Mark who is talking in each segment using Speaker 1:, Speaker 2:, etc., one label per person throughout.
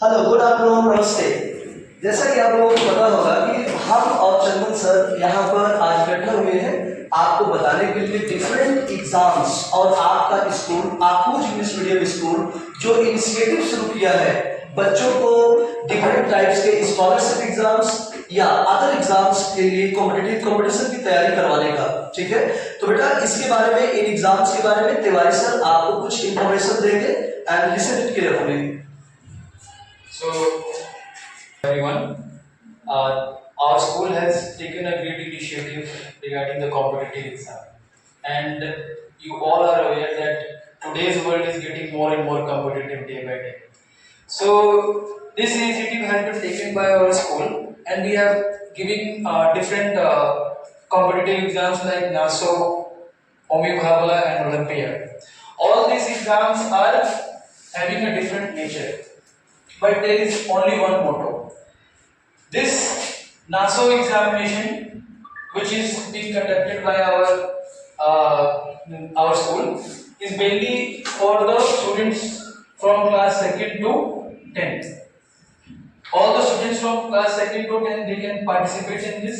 Speaker 1: Hello, good afternoon, नमस्ते। जैसा कि आप लोगों को पता होगा कि हम और चंदन सर यहाँ पर आज बैठे हुए हैं आपको बताने के लिए डिफरेंट एग्जाम्स और आपका स्कूल आकूज इंग्लिश मीडियम स्कूल जो इनिशिएटिव शुरू किया है बच्चों को डिफरेंट टाइप्स के स्कॉलरशिप एग्जाम्स या अदर एग्जाम्स के लिए कॉम्पिटिटिव कंपटीशन की तैयारी करवाने का। ठीक है, तो बेटा इसके बारे में, इन एग्जाम्स के बारे में तिवारी सर आपको कुछ इंफॉर्मेशन देंगे and listen it carefully.
Speaker 2: So, everyone, our school has taken a great initiative regarding the competitive exam, and you all are aware that today's world is getting more and more competitive day by day. So, this initiative has been taken by our school, and we have giving different competitive exams like NASO, Homi Bhabala, and Olympiad. All these exams are having a different nature, but there is only one motto. This NASO examination, which is being conducted by our school, is mainly for the students from class 2nd to 10th. All the students from class 2nd to 10th they can participate in this.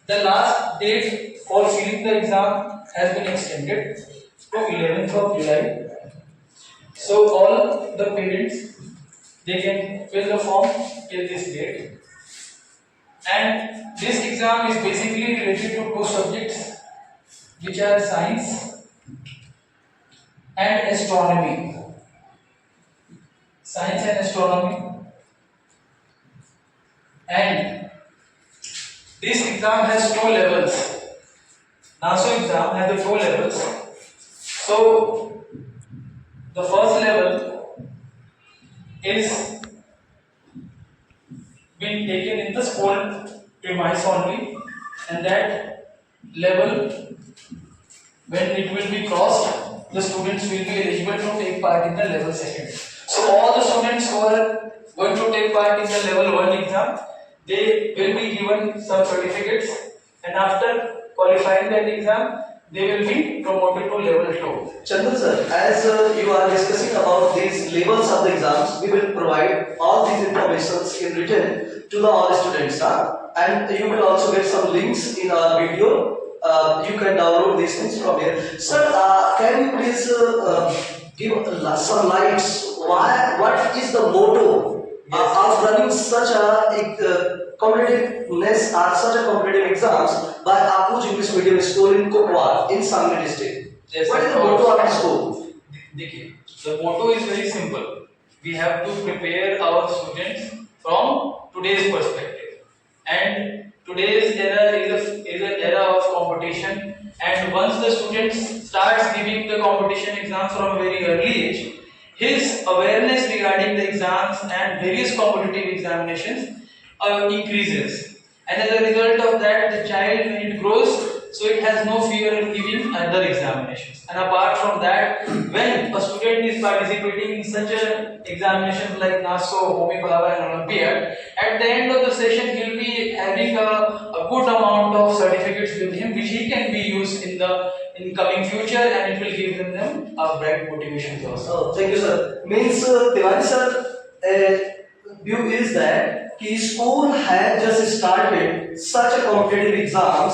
Speaker 2: The last date for filling the exam has been extended to 11th of July. So all the parents they can fill the form till this date. And this exam is basically related to two subjects which are science and astronomy. Science and astronomy. And this exam has two levels. NASO exam has the two levels. So the first level is being taken in the school premise only, and that level, when it will be crossed, the students will be eligible to take part in the level second. So all the students who are going to take part in the level 1 exam, they will be given some certificates, and after qualifying that exam, they will be promoted to level 2.
Speaker 1: Chandran sir, as you are discussing about these levels of the exams, we will provide all these informations in written to the all students, and you will also get some links in our video. You can download these things from here. Sir, can you please give some lights? What is the motto of running such a competitiveness or such a competitive exams by Apuj English Medium School in Kukwar in Sangli district?
Speaker 2: Yes,
Speaker 1: What is the motto of the school?
Speaker 2: देखिए, the motto is very simple. We have to prepare our students from today's perspective. And today's era is an era of competition. And once the student starts giving the competition exams from a very early age, his awareness regarding the exams and various competitive examinations increases. And as a result of that, the child when it grows, so it has no fear of giving other examinations. And apart from that, when a student is participating in such a examinations like NASO, Homi Bhabha and Olympiad, at the end of the session he will be having a good amount of certificates with him which he can be used in the coming future, and it will give them a bright motivation also.
Speaker 1: Oh, thank you, sir. Means Tiwari sir, view is that कि school has just started such a competitive exams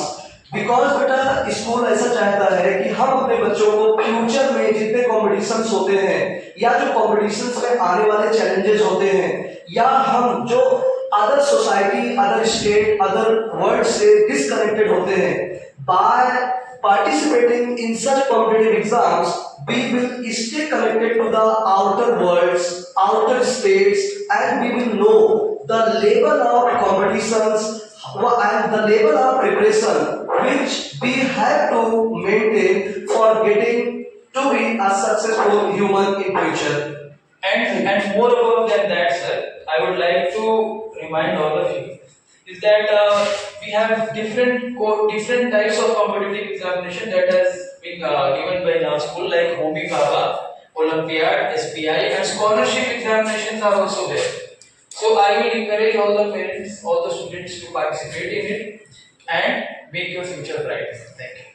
Speaker 1: because बेटा school ऐसा चाहता है कि हम अपने बच्चों को फ्यूचर में जितने कॉम्पिटिशन्स होते हैं या जो कॉम्पिटिशन्स में आने वाले चैलेंजेस होते हैं या हम जो other society, other state, other world से डिसकनेक्टेड होते हैं, bye participating in such competitive exams, we will stay connected to the outer worlds, outer states, and we will know the level of competitions and the level of preparation which we have to maintain for getting to be a successful human in future.
Speaker 2: And more above than that, sir, I would like to remind all of you is that we have different types of competitive examination that has been given by our school, like Homi Bhabha, Olympiad, SPI, and scholarship examinations are also there. So I will encourage all the parents, all the students to participate in it and make your future bright. Thank you.